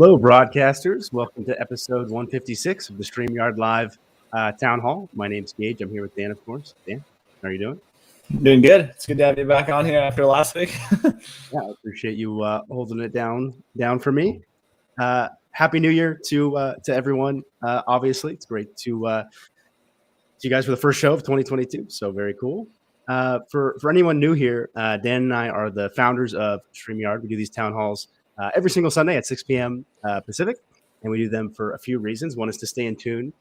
Hello, broadcasters. Welcome to episode 156 of the StreamYard Live Town Hall. My name's Geige. I'm here with Dan, of course. Dan, how are you doing? Doing good. It's good to have you back on here after last week. Yeah, I appreciate you holding it down for me. Happy New Year to everyone. Obviously, it's great to you guys for the first show of 2022. So very cool. For anyone new here, Dan and I are the founders of StreamYard. We do these town halls every single Sunday at 6 p.m. Pacific, and we do them for a few reasons. One is to stay in tune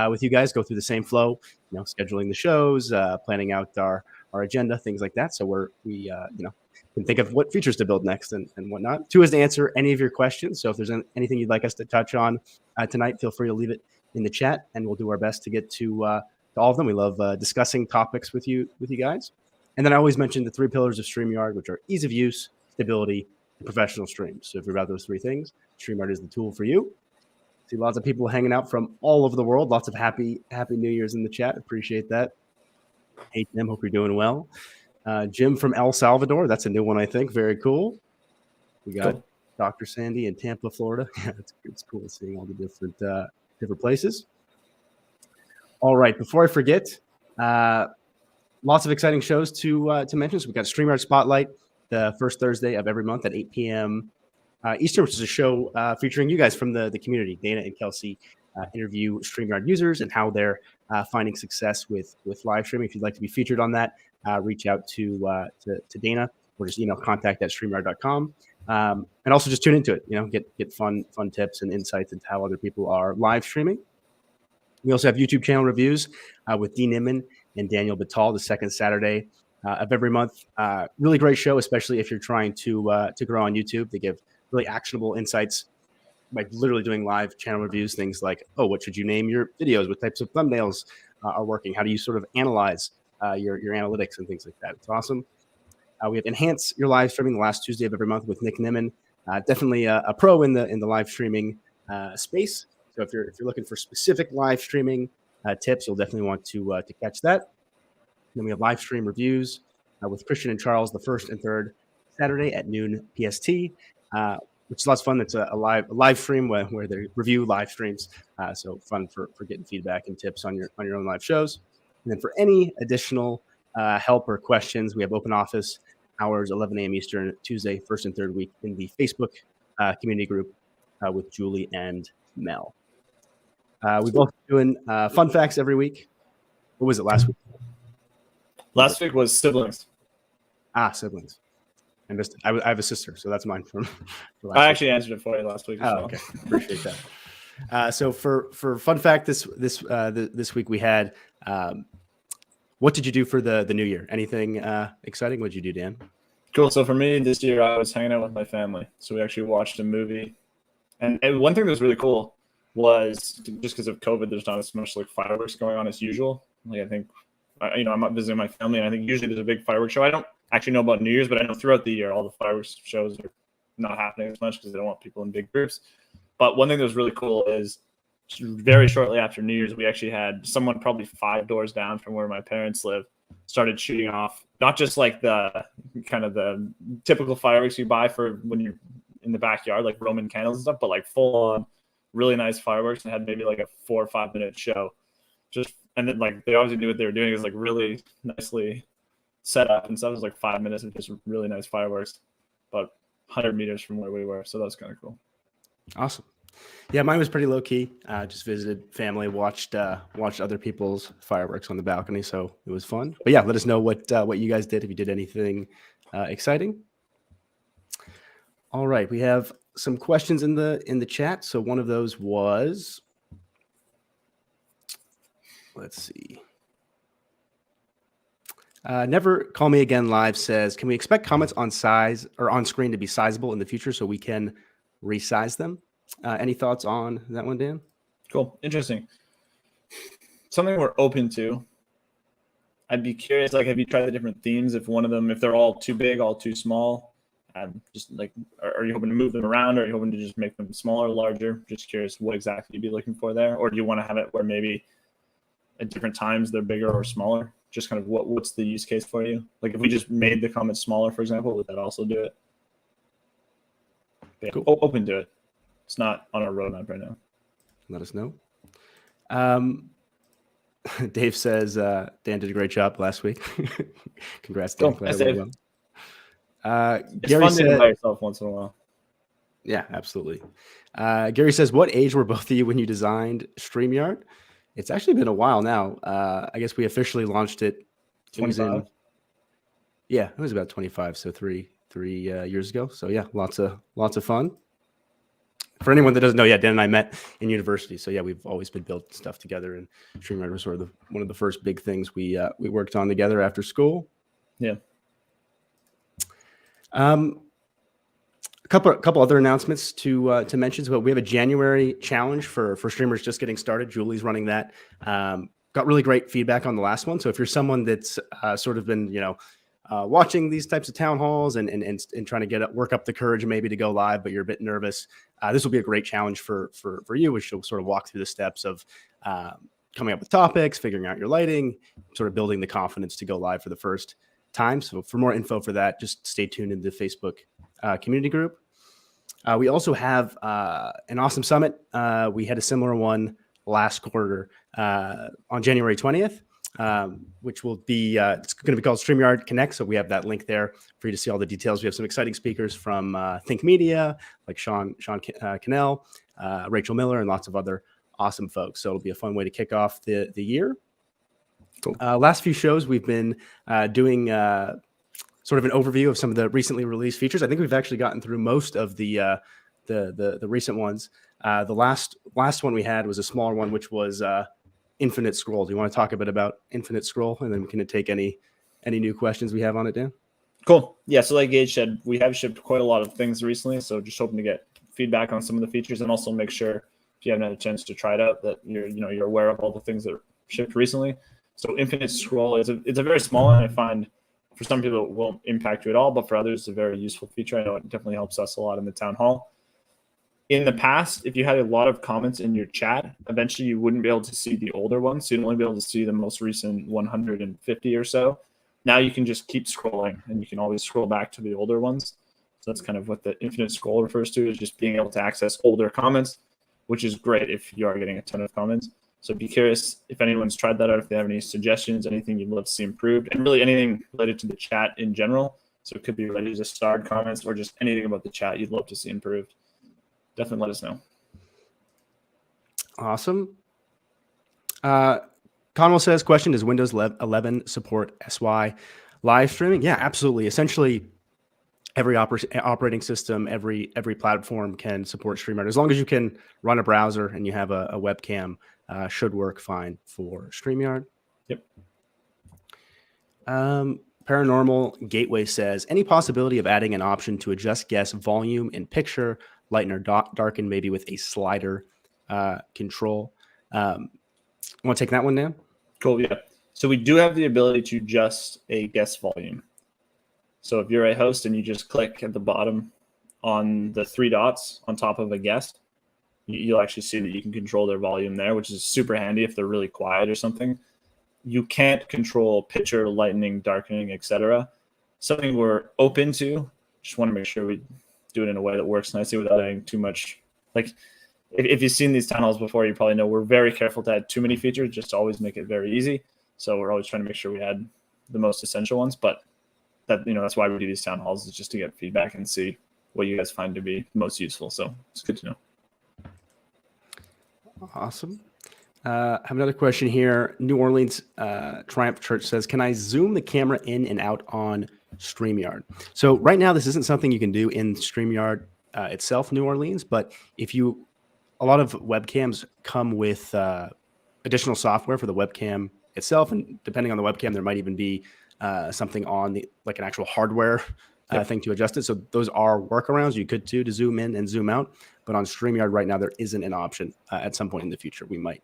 with you guys, go through the same flow, scheduling the shows, planning out our agenda, things like that. So we can think of what features to build next and whatnot. Two is to answer any of your questions. So if there's anything you'd like us to touch on tonight, feel free to leave it in the chat, and we'll do our best to get to all of them. We love discussing topics with you guys. And then I always mention the three pillars of StreamYard, which are ease of use, stability, and professional streams. So if you're about those three things, StreamYard is the tool for you. See lots of people hanging out from all over the world. Lots of happy New Year's in the chat. Appreciate that. Hey, Tim, hope you're doing well. Jim from El Salvador. That's a new one, I think. Very cool. We got cool. Dr. Sandy in Tampa, Florida. Yeah, it's cool seeing all the different places. All right, before I forget, lots of exciting shows to mention. So we got StreamYard Spotlight the first Thursday of every month at 8 p.m. Eastern, which is a show featuring you guys from the community. Dana and Kelsey interview StreamYard users and how they're finding success with live streaming. If you'd like to be featured on that, reach out to Dana or just email contact@streamyard.com. And also just tune into it. Get fun tips and insights into how other people are live streaming. We also have YouTube channel reviews with Dean Inman and Daniel Batal the second Saturday of every month. Really great show, especially if you're trying to grow on YouTube. They give really actionable insights by literally doing live channel reviews. Things like, what should you name your videos? What types of thumbnails are working? How do you sort of analyze your analytics and things like that? It's awesome. We have Enhance Your Live Streaming the last Tuesday of every month with Nick Nimmin. Definitely a pro in the live streaming space. So if you're looking for specific live streaming tips, you'll definitely want to catch that. Then we have live stream reviews with Christian and Charles the first and third Saturday at noon PST, which is lots of fun. It's a live stream where they review live streams. So fun for getting feedback and tips on your own live shows. And then for any additional help or questions, we have open office hours 11 a.m. Eastern Tuesday, first and third week in the Facebook community group with Julie and Mel. We both doing fun facts every week. What was it last week? Last week was siblings. Siblings. I missed it. I have a sister, so that's mine from last I actually answered it for you last week. Okay. Appreciate that. So for fun fact this week we had, what did you do for the new year? Anything exciting? What did you do, Dan? Cool. So for me this year, I was hanging out with my family. So we actually watched a movie. And one thing that was really cool was just because of COVID, there's not as much like fireworks going on as usual. Like I think, I'm not visiting my family, and I think usually there's a big fireworks show. I don't actually know about New Year's, but I know throughout the year all the fireworks shows are not happening as much because they don't want people in big groups. But one thing that was really cool is very shortly after New Year's, we actually had someone probably 5 doors down from where my parents live started shooting off not just like the kind of the typical fireworks you buy for when you're in the backyard, like Roman candles and stuff, but like full on really nice fireworks, and had maybe like a 4 or 5 minute show. And then like they obviously knew what they were doing. It was like really nicely set up and stuff. It was like 5 minutes of just really nice fireworks, about 100 meters from where we were. So that was kind of cool. Awesome. Yeah, mine was pretty low key. Just visited family, watched other people's fireworks on the balcony, so it was fun. But yeah, let us know what you guys did, if you did anything exciting. All right, we have some questions in the chat. So one of those was, let's see. Never Call Me Again Live says, can we expect comments on size or on screen to be sizable in the future so we can resize them? Any thoughts on that one, Dan? Cool. Interesting. Something we're open to. I'd be curious, like, have you tried the different themes? If one of them, if they're all too big, all too small, just like, are you hoping to move them around? Or are you hoping to just make them smaller, larger? Just curious what exactly you'd be looking for there. Or do you want to have it where maybe at different times they're bigger or smaller? Just kind of what's the use case for you? Like if we just made the comments smaller, for example, would that also do it? Yeah, cool. Open to it. it's not on our roadmap right now. Let us know. Dave says Dan did a great job last week. Congrats, Dan. Cool. Glad Thanks, it went Dave. well. It's Gary fun said, doing it by yourself once in a while. yeah, absolutely. Gary says, what age were both of you when you designed StreamYard? It's actually been a while now. I guess we officially launched it. It was 25. it was about 25, so three years ago. So yeah, lots of fun. For anyone that doesn't know, Dan and I met in university. So yeah, we've always been building stuff together, and StreamYard was sort of one of the first big things we worked on together after school. Yeah. A couple other announcements to mention. So we have a January challenge for streamers just getting started. Julie's running that. Got really great feedback on the last one. So if you're someone that's sort of been watching these types of town halls and trying to work up the courage maybe to go live, but you're a bit nervous, this will be a great challenge for you, which will sort of walk through the steps of coming up with topics, figuring out your lighting, sort of building the confidence to go live for the first time. So for more info for that, just stay tuned in the Facebook community group. We also have an awesome summit. We had a similar one last quarter on January 20th. Which will be, it's going to be called StreamYard Connect. So we have that link there for you to see all the details. We have some exciting speakers from Think Media, like Sean Cannell, Rachel Miller, and lots of other awesome folks. So it'll be a fun way to kick off the year. Cool. Last few shows, we've been doing sort of an overview of some of the recently released features. I think we've actually gotten through most of the recent ones. The last one we had was a smaller one, which was Infinite Scroll. Do you want to talk a bit about Infinite Scroll, and then we can take any new questions we have on it, Dan? Cool. Yeah. So like Geige said, we have shipped quite a lot of things recently. So just hoping to get feedback on some of the features, and also make sure if you haven't had a chance to try it out that you're aware of all the things that are shipped recently. So Infinite Scroll it's a very small one. I find for some people it won't impact you at all, but for others it's a very useful feature. I know it definitely helps us a lot in the town hall. In the past, if you had a lot of comments in your chat, eventually you wouldn't be able to see the older ones. So you'd only be able to see the most recent 150 or so. Now you can just keep scrolling, and you can always scroll back to the older ones. So that's kind of what the Infinite Scroll refers to, is just being able to access older comments, which is great if you are getting a ton of comments. So be curious if anyone's tried that out, if they have any suggestions, anything you'd love to see improved, and really anything related to the chat in general. So it could be related to starred comments or just anything about the chat you'd love to see improved. Definitely let us know. Awesome. Conwell says, question, does Windows 11 support SY live streaming? Yeah, absolutely. Essentially, every operating system, every platform can support StreamYard. As long as you can run a browser and you have a webcam, should work fine for StreamYard. Yep. Paranormal Gateway says, any possibility of adding an option to adjust guest volume in picture, lighten or darken, maybe with a slider control? Want to take that one, Dan? Cool, yeah. So we do have the ability to adjust a guest volume. So if you're a host and you just click at the bottom on the three dots on top of a guest, you'll actually see that you can control their volume there, which is super handy if they're really quiet or something. You can't control picture, lightening, darkening, etc. Something we're open to. Just want to make sure we do it in a way that works nicely without adding too much. Like if you've seen these town halls before, you probably know we're very careful to add too many features, just to always make it very easy. So we're always trying to make sure we add the most essential ones. But that's why we do these town halls, is just to get feedback and see what you guys find to be most useful. So it's good to know. Awesome. I have another question here. New Orleans Triumph Church says, can I zoom the camera in and out on StreamYard? So right now, this isn't something you can do in StreamYard itself, New Orleans, but a lot of webcams come with additional software for the webcam itself. And depending on the webcam, there might even be something on like an actual hardware thing to adjust it. So those are workarounds you could do to zoom in and zoom out. But on StreamYard right now, there isn't an option. At some point in the future, we might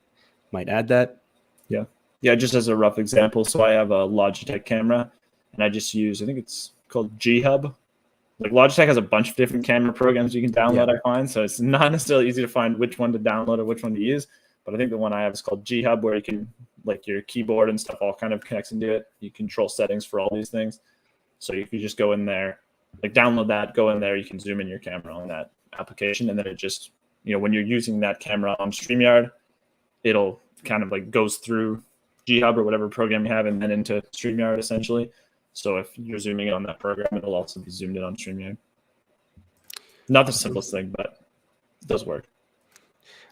add that. Yeah, just as a rough example. So I have a Logitech camera, and I just use, I think it's called G-Hub. Like Logitech has a bunch of different camera programs you can download, I find. So it's not necessarily easy to find which one to download or which one to use. But I think the one I have is called G-Hub, where you can, like, your keyboard and stuff all kind of connects into it. You control settings for all these things. So you can just go in there, like download that, go in there, you can zoom in your camera on that application, and then it just when you're using that camera on StreamYard, it'll kind of like goes through G-Hub or whatever program you have and then into StreamYard essentially. So if you're zooming in on that program, it'll also be zoomed in on StreamYard. Not the simplest thing, but it does work.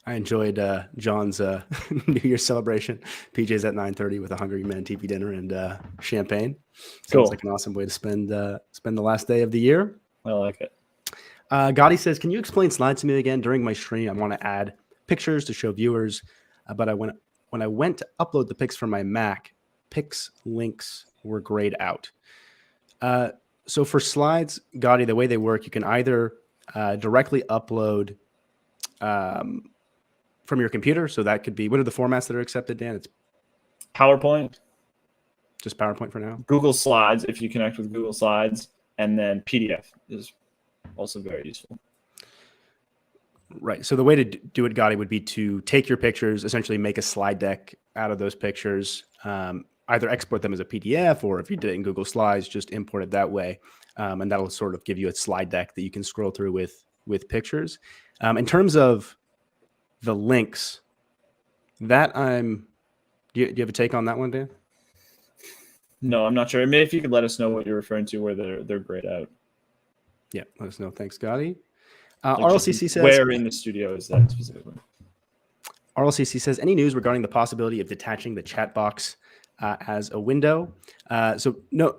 I enjoyed John's New Year's celebration. PJ's at 9:30 with a Hungry Man TV dinner and champagne. Sounds like an awesome way to spend the last day of the year. I like it. Gotti says, "Can you explain slides to me again? During my stream, I want to add pictures to show viewers, but when I went to upload the pics from my Mac, pics links were grayed out." So for slides, Gotti, the way they work, you can either directly upload from your computer. So that could be, what are the formats that are accepted, Dan? It's PowerPoint. Just PowerPoint for now. Google Slides, if you connect with Google Slides, and then PDF is also very useful. Right. So the way to do it, Gotti, would be to take your pictures, essentially make a slide deck out of those pictures, either export them as a PDF, or if you did it in Google Slides, just import it that way. And that'll sort of give you a slide deck that you can scroll through with pictures. In terms of the links, that do you have a take on that one, Dan? No, I'm not sure. Maybe if you could let us know what you're referring to, where they're grayed out. Yeah, let us know. Thanks, Gotti. Like RLCC says, where in the studio is that specifically? RLCC says, any news regarding the possibility of detaching the chat box as a window? So no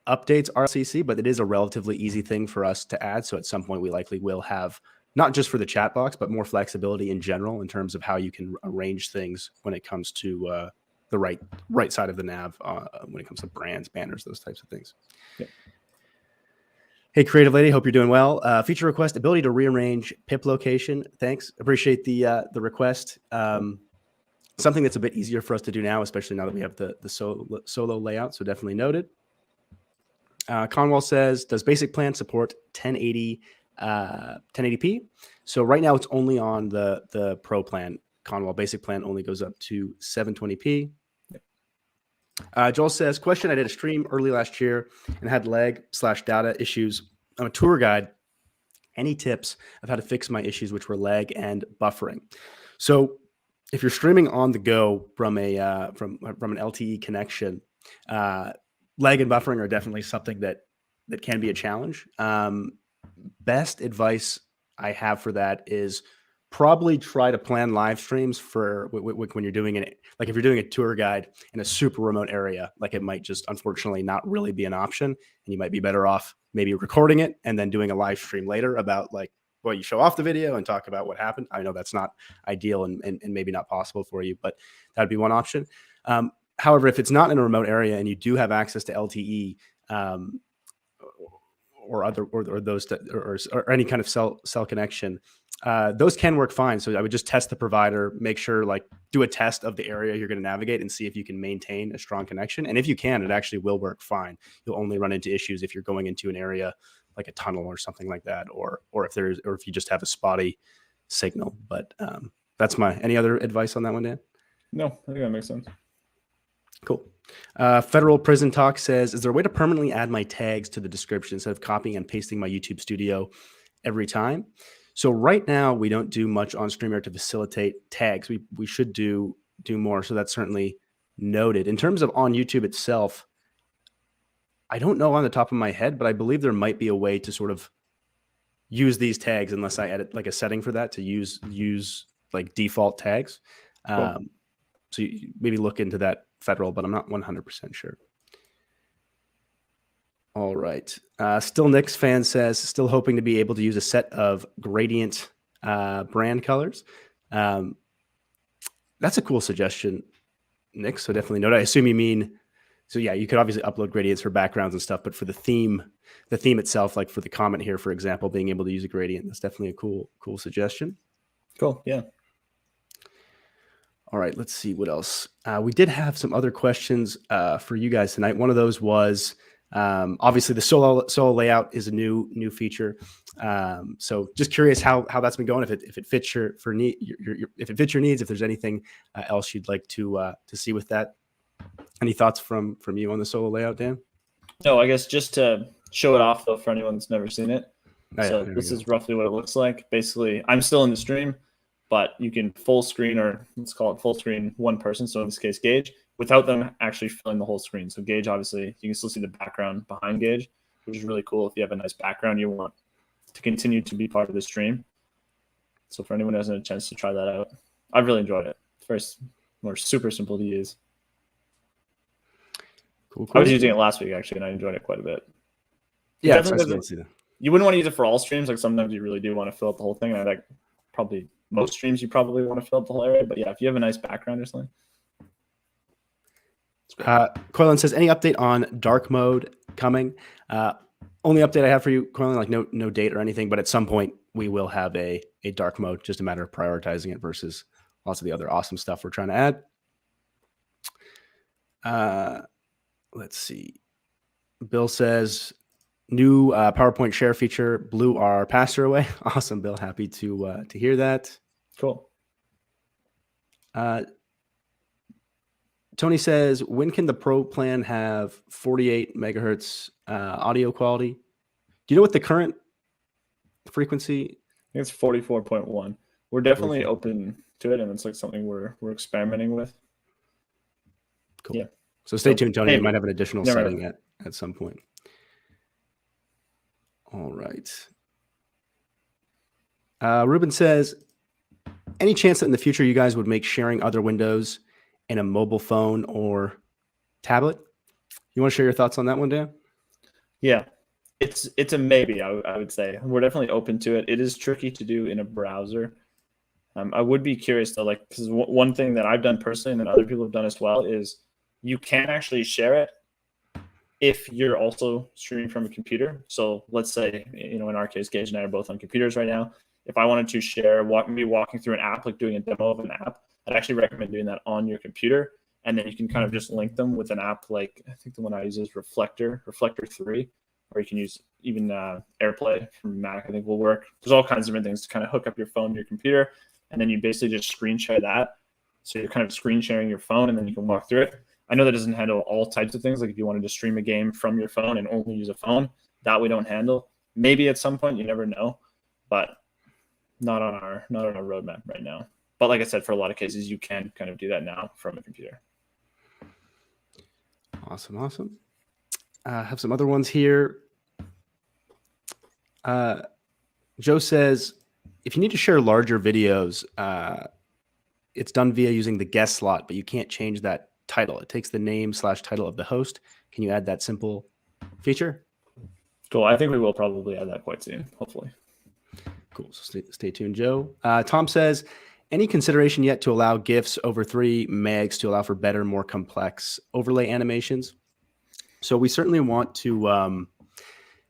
updates, RLCC, but it is a relatively easy thing for us to add. So at some point, we likely will have, not just for the chat box, but more flexibility in general in terms of how you can arrange things when it comes to the right side of the nav, when it comes to brands, banners, those types of things. Yep. Hey, Creative Lady, hope you're doing well. Feature request, ability to rearrange pip location. Thanks. Appreciate the request. Something that's a bit easier for us to do now, especially now that we have the solo layout. So definitely noted. Conwell says, does Basic Plan support 1080p? So right now it's only on the Pro plan. Conwell, Basic Plan only goes up to 720p. Joel says, question, I did a stream early last year and had lag/data issues. I'm a tour guide. Any tips of how to fix my issues, which were lag and buffering? So if you're streaming on the go from from an LTE connection, lag and buffering are definitely something that can be a challenge. Best advice I have for that is probably try to plan live streams for when you're doing it. Like if you're doing a tour guide in a super remote area, like it might just unfortunately not really be an option. And you might be better off maybe recording it and then doing a live stream later about you show off the video and talk about what happened. I know that's not ideal and maybe not possible for you, but that'd be one option. However, if it's not in a remote area and you do have access to LTE, or any kind of cell connection, those can work fine. So I would just test the provider, make sure, do a test of the area you're going to navigate and see if you can maintain a strong connection. And if you can, it actually will work fine. You'll only run into issues if you're going into an area like a tunnel or something like that, or if you just have a spotty signal. But that's any other advice on that one, Dan? No, I think that makes sense. Cool. Federal Prison Talk says, is there a way to permanently add my tags to the description instead of copying and pasting my YouTube studio every time? So right now we don't do much on StreamYard to facilitate tags. We should do more. So that's certainly noted. In terms of on YouTube itself, I don't know on the top of my head, but I believe there might be a way to sort of use these tags, unless I edit a setting for that, to use default tags. Cool. So you maybe look into that, Federal, but I'm not 100% sure. All right. Still Nick's fan says, still hoping to be able to use a set of gradient brand colors. That's a cool suggestion, Nick. So definitely note. I assume you mean, so yeah, you could obviously upload gradients for backgrounds and stuff, but for the theme itself, like for the comment here, for example, being able to use a gradient, that's definitely a cool suggestion. Cool. Yeah. All right, let's see what else. We did have some other questions for you guys tonight. One of those was obviously the solo layout is a new feature. So just curious how that's been going. If it fits your needs, if there's anything else you'd like to see with that. Any thoughts from you on the solo layout, Dan? No, I guess just to show it off though for anyone that's never seen it. So this is roughly what it looks like. Basically, I'm still in the stream, but you can full screen, or let's call it full screen, one person. So in this case, Geige, without them actually filling the whole screen. So Geige, obviously, you can still see the background behind Geige, which is really cool. If you have a nice background, you want to continue to be part of the stream. So for anyone who hasn't had a chance to try that out, I've really enjoyed it. It's very more super simple to use. Cool. I was using it last week actually, and I enjoyed it quite a bit. Yeah, you wouldn't want to use it for all streams. Like sometimes you really do want to fill up the whole thing. And I like probably most streams you probably want to fill up the whole area. But yeah, if you have a nice background or something. Coilan says, any update on dark mode coming? Only update I have for you, Coilan, like no date or anything, but at some point we will have a dark mode, just a matter of prioritizing it versus lots of the other awesome stuff we're trying to add. Let's see. Bill says, new PowerPoint share feature blew our pastor away. Awesome, Bill. Happy to hear that. Cool. Tony says, when can the Pro plan have 48 megahertz audio quality? Do you know what the current frequency? I think it's 44.1. We're definitely open to it, and it's like something we're experimenting with. Cool. Yeah. So stay tuned, Tony. We might have an additional setting at some point. All right. Ruben says, any chance that in the future you guys would make sharing other windows in a mobile phone or tablet? You want to share your thoughts on that one, Dan? Yeah, it's a maybe, I would say. We're definitely open to it. It is tricky to do in a browser. I would be curious though, like, because one thing that I've done personally and that other people have done as well is you can actually share it if you're also streaming from a computer. So let's say, in our case, Geige and I are both on computers right now. If I wanted to share me walking through an app, like doing a demo of an app, I'd actually recommend doing that on your computer. And then you can kind of just link them with an app like, I think the one I use is Reflector 3, or you can use even AirPlay from Mac, I think will work. There's all kinds of different things to kind of hook up your phone to your computer. And then you basically just screen share that. So you're kind of screen sharing your phone, and then you can walk through it. I know that doesn't handle all types of things. Like if you wanted to stream a game from your phone and only use a phone, that we don't handle. Maybe at some point, you never know, but not on our roadmap right now. But like I said, for a lot of cases, you can kind of do that now from a computer. Awesome. I have some other ones here. Joe says, if you need to share larger videos, it's done via using the guest slot, but you can't change that title. It takes the name/title of the host. Can you add that simple feature? Cool. I think we will probably add that quite soon, hopefully. Cool. So stay tuned, Joe. Tom says, any consideration yet to allow GIFs over 3 megs to allow for better, more complex overlay animations? So we certainly want to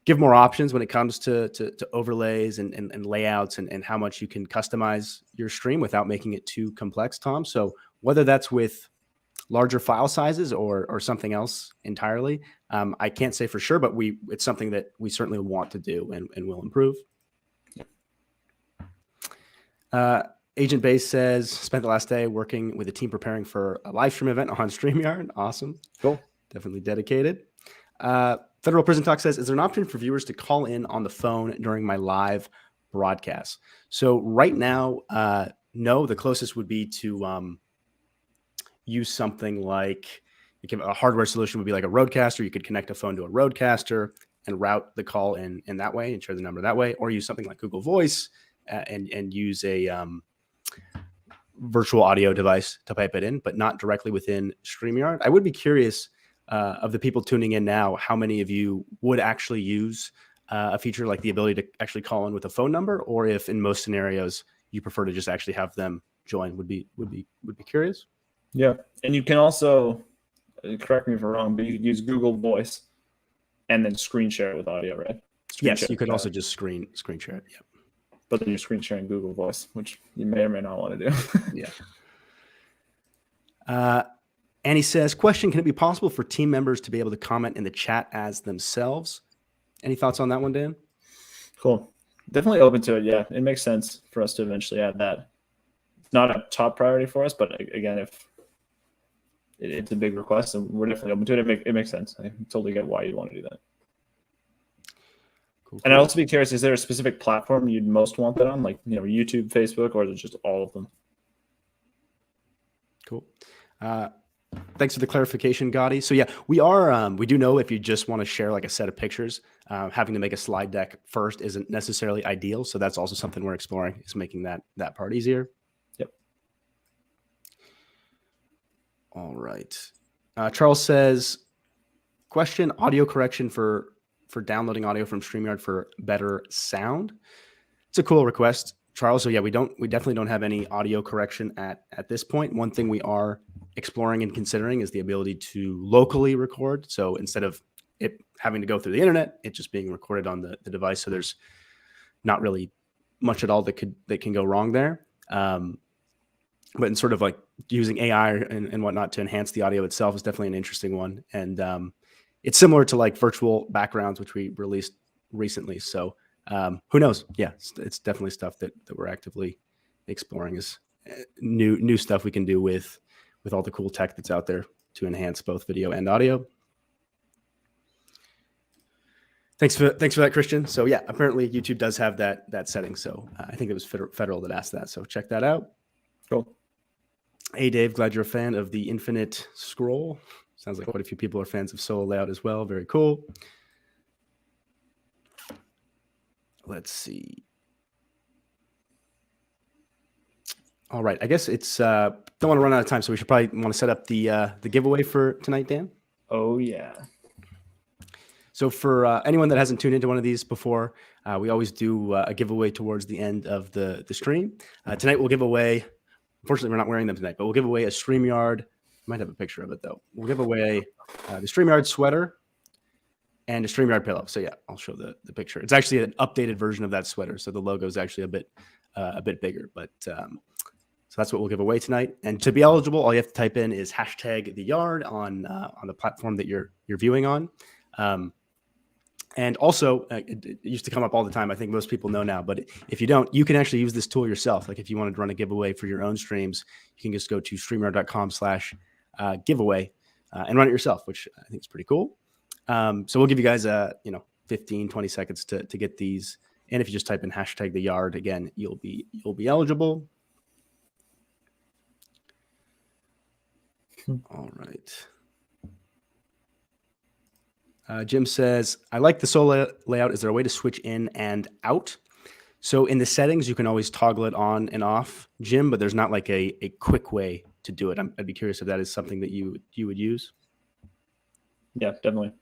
give more options when it comes to overlays and layouts and how much you can customize your stream without making it too complex, Tom. So whether that's with larger file sizes or something else entirely, I can't say for sure, but it's something that we certainly want to do and will improve. Agent Base says, spent the last day working with a team preparing for a live stream event on StreamYard. Awesome. Cool. Definitely dedicated. Federal Prison Talk says, is there an option for viewers to call in on the phone during my live broadcast? So right now, no, the closest would be to use something like, a hardware solution would be like a Roadcaster. You could connect a phone to a Roadcaster and route the call in that way and share the number that way, or use something like Google Voice and use a virtual audio device to pipe it in, but not directly within StreamYard. I would be curious of the people tuning in now, how many of you would actually use a feature like the ability to actually call in with a phone number, or if in most scenarios you prefer to just actually have them join. Would be curious. Yeah, and you can also, correct me if I'm wrong, but you could use Google Voice and then screen share it with audio, right? Yes, you could also just screen share it. Yep. But then you're screen sharing Google Voice, which you may or may not want to do. Yeah. And he says, question, can it be possible for team members to be able to comment in the chat as themselves? Any thoughts on that one, Dan? Cool. Definitely open to it. Yeah, it makes sense for us to eventually add that. It's not a top priority for us, but again, if it's a big request and we're definitely open to it, it makes sense. I totally get why you want to do that. Cool. And I'd also be curious, is there a specific platform you'd most want that on? Like, you know, YouTube, Facebook, or is it just all of them? Cool. Thanks for the clarification, Gotti. So yeah, we do know if you just want to share like a set of pictures, having to make a slide deck first isn't necessarily ideal. So that's also something we're exploring, is making that part easier. Yep. All right. Charles says, question, audio correction for downloading audio from StreamYard for better sound. It's a cool request, Charles. So yeah, we definitely don't have any audio correction at this point. One thing we are exploring and considering is the ability to locally record. So instead of it having to go through the internet, it just being recorded on the device. So there's not really much at all that can go wrong there. But in sort of like using AI and whatnot to enhance the audio itself is definitely an interesting one. And it's similar to like virtual backgrounds, which we released recently. So who knows? Yeah, it's definitely stuff that we're actively exploring, is new stuff we can do with all the cool tech that's out there to enhance both video and audio. Thanks for that, Christian. So yeah, apparently YouTube does have that setting. So I think it was Federal that asked that. So check that out. Cool. Hey, Dave, glad you're a fan of the Infinite Scroll. Sounds like quite a few people are fans of solo layout as well. Very cool. Let's see. All right, I guess it's don't want to run out of time, so we should probably want to set up the giveaway for tonight, Dan. Oh yeah. So for anyone that hasn't tuned into one of these before, we always do a giveaway towards the end of the stream. Tonight we'll give away. Unfortunately, we're not wearing them tonight, but we'll give away a StreamYard. Might have a picture of it though. We'll give away the StreamYard sweater and a StreamYard pillow. So yeah, I'll show the picture. It's actually an updated version of that sweater, so the logo is actually a bit bigger. But so that's what we'll give away tonight. And to be eligible, all you have to type in is #TheYard on the platform that you're viewing on. And also, it used to come up all the time. I think most people know now, but if you don't, you can actually use this tool yourself. Like if you wanted to run a giveaway for your own streams, you can just go to StreamYard.com/giveaway and run it yourself, which I think is pretty cool. So we'll give you guys 15, 20 seconds to get these. And if you just type in #TheYard again, you'll be eligible. All right. Jim says, I like the solo layout. Is there a way to switch in and out? So in the settings, you can always toggle it on and off, Jim, but there's not like a quick way to do it. I'd be curious if that is something that you would use. Yeah, definitely.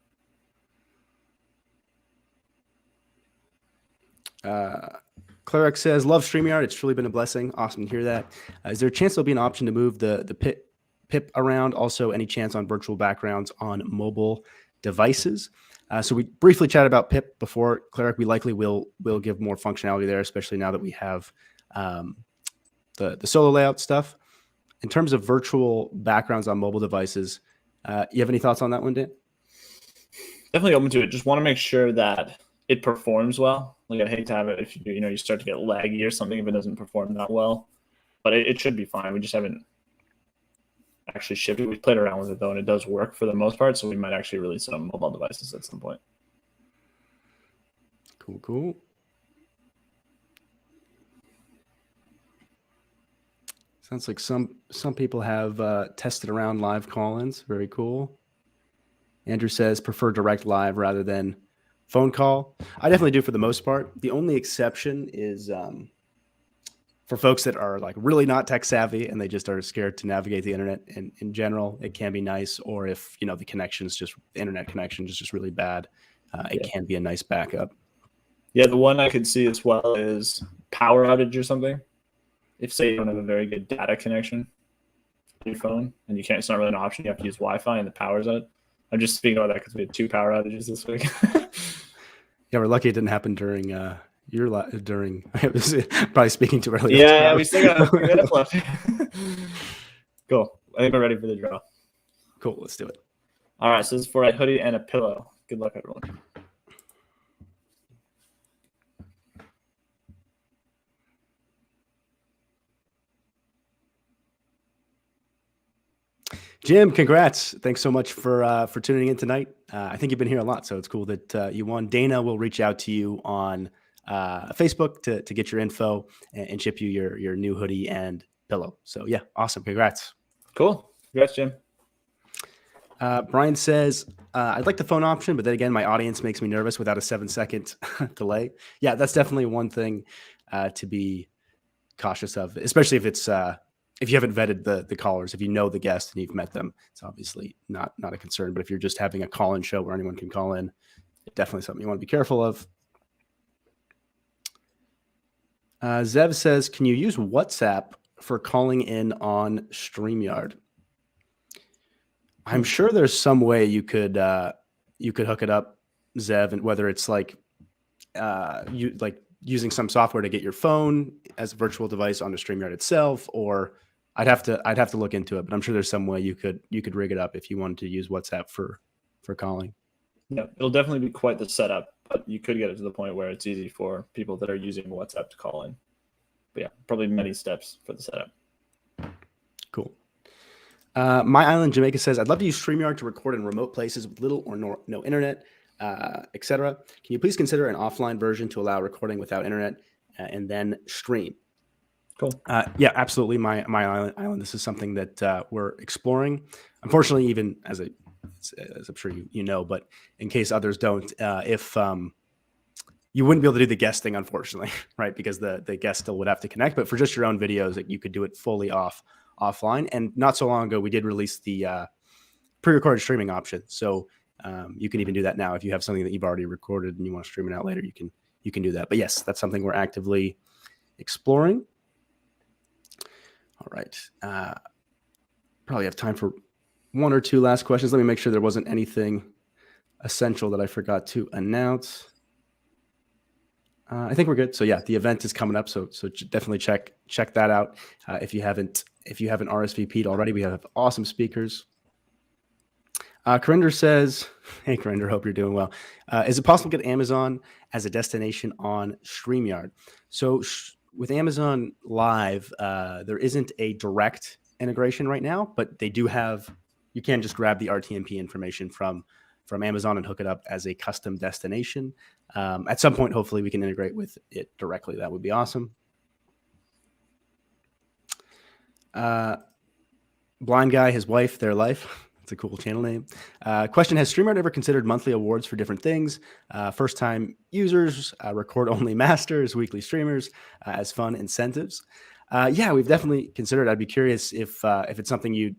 Cleric says, love StreamYard. It's truly been a blessing. Awesome to hear that. Is there a chance there'll be an option to move the pip around? Also, any chance on virtual backgrounds on mobile devices? So we briefly chatted about pip before, Cleric. We likely will give more functionality there, especially now that we have the solo layout stuff. In terms of virtual backgrounds on mobile devices, you have any thoughts on that one, Dan? Definitely open to it. Just want to make sure that it performs well. Like I'd hate to have it if you start to get laggy or something if it doesn't perform that well. But it should be fine. We just haven't actually shipped it. We've played around with it though, and it does work for the most part. So we might actually release it on mobile devices at some point. Cool. Sounds like some people have tested around live call-ins. Very cool. Andrew says prefer direct live rather than phone call. I definitely do for the most part. The only exception is for folks that are like really not tech savvy and they just are scared to navigate the internet. And in general, it can be nice. Or if the internet connection is just really bad, it can be a nice backup. Yeah, the one I could see as well is power outage or something. If say you don't have a very good data connection on your phone and it's not really an option, you have to use Wi-Fi and the power's out. I'm just speaking about that because we had 2 power outages this week. Yeah, we're lucky it didn't happen during I was probably speaking too early. Yeah, we still got a few minutes left. Cool. I think we're ready for the draw. Cool, let's do it. All right, so this is for a hoodie and a pillow. Good luck, everyone. Jim, congrats. Thanks so much for tuning in tonight. I think you've been here a lot, so it's cool that you won. Dana will reach out to you on Facebook to get your info and ship you your new hoodie and pillow. So yeah, awesome. Congrats. Cool. Congrats, Jim. Brian says, I'd like the phone option, but then again, my audience makes me nervous without a 7-second delay. Yeah, that's definitely one thing to be cautious of, especially if it's if you haven't vetted the callers. If you know the guest and you've met them, it's obviously not a concern. But if you're just having a call-in show where anyone can call in, definitely something you want to be careful of. Zev says, can you use WhatsApp for calling in on StreamYard? I'm sure there's some way you could hook it up, Zev, and whether it's like using some software to get your phone as a virtual device onto StreamYard itself, or I'd have to look into it, but I'm sure there's some way you could rig it up if you wanted to use WhatsApp for calling. Yeah, it'll definitely be quite the setup, but you could get it to the point where it's easy for people that are using WhatsApp to call in. But yeah, probably many steps for the setup. Cool. My Island Jamaica says, I'd love to use StreamYard to record in remote places with little or no internet, etc. Can you please consider an offline version to allow recording without internet and then stream? Cool. Yeah, absolutely. My Island. This is something that we're exploring. Unfortunately, even as I'm sure you know, but in case others don't, if you wouldn't be able to do the guest thing, unfortunately, right? Because the guest still would have to connect. But for just your own videos, you could do it fully offline. And not so long ago, we did release the pre-recorded streaming option. So you can even do that now. If you have something that you've already recorded and you want to stream it out later, you can do that. But yes, that's something we're actively exploring. All right. Probably have time for one or two last questions. Let me make sure there wasn't anything essential that I forgot to announce. I think we're good. So yeah, the event is coming up. So definitely check that out. If you haven't RSVP'd already, we have awesome speakers. Corinder says, hey, Corinder, hope you're doing well. Is it possible to get Amazon as a destination on StreamYard? So with Amazon Live, there isn't a direct integration right now, but they do have, you can just grab the RTMP information from Amazon and hook it up as a custom destination. At some point, hopefully we can integrate with it directly. That would be awesome. Blind Guy, his wife, their life. It's a cool channel name. Question, has StreamYard ever considered monthly awards for different things? First-time users, record-only masters, weekly streamers, as fun incentives. Yeah, we've definitely considered. I'd be curious if it's something you'd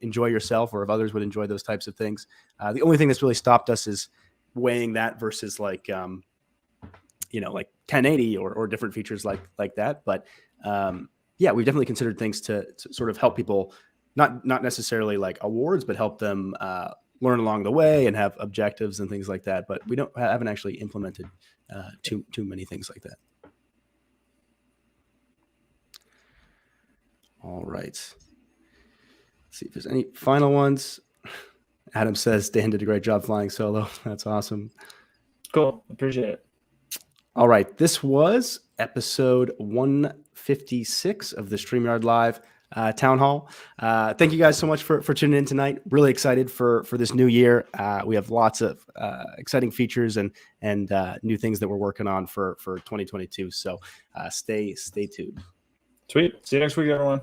enjoy yourself, or if others would enjoy those types of things. The only thing that's really stopped us is weighing that versus like 1080 or different features like that. But yeah, we've definitely considered things to sort of help people, not necessarily like awards, but help them learn along the way and have objectives and things like that. But we haven't actually implemented too many things like that. All right. Let's see if there's any final ones. Adam says Dan did a great job flying solo. That's awesome. Cool. Appreciate it. All right. This was episode 156 of the StreamYard Live Town Hall. Thank you guys so much for tuning in tonight. Really excited for this new year. We have lots of exciting features and new things that we're working on for 2022. So stay tuned. Sweet. See you next week, everyone.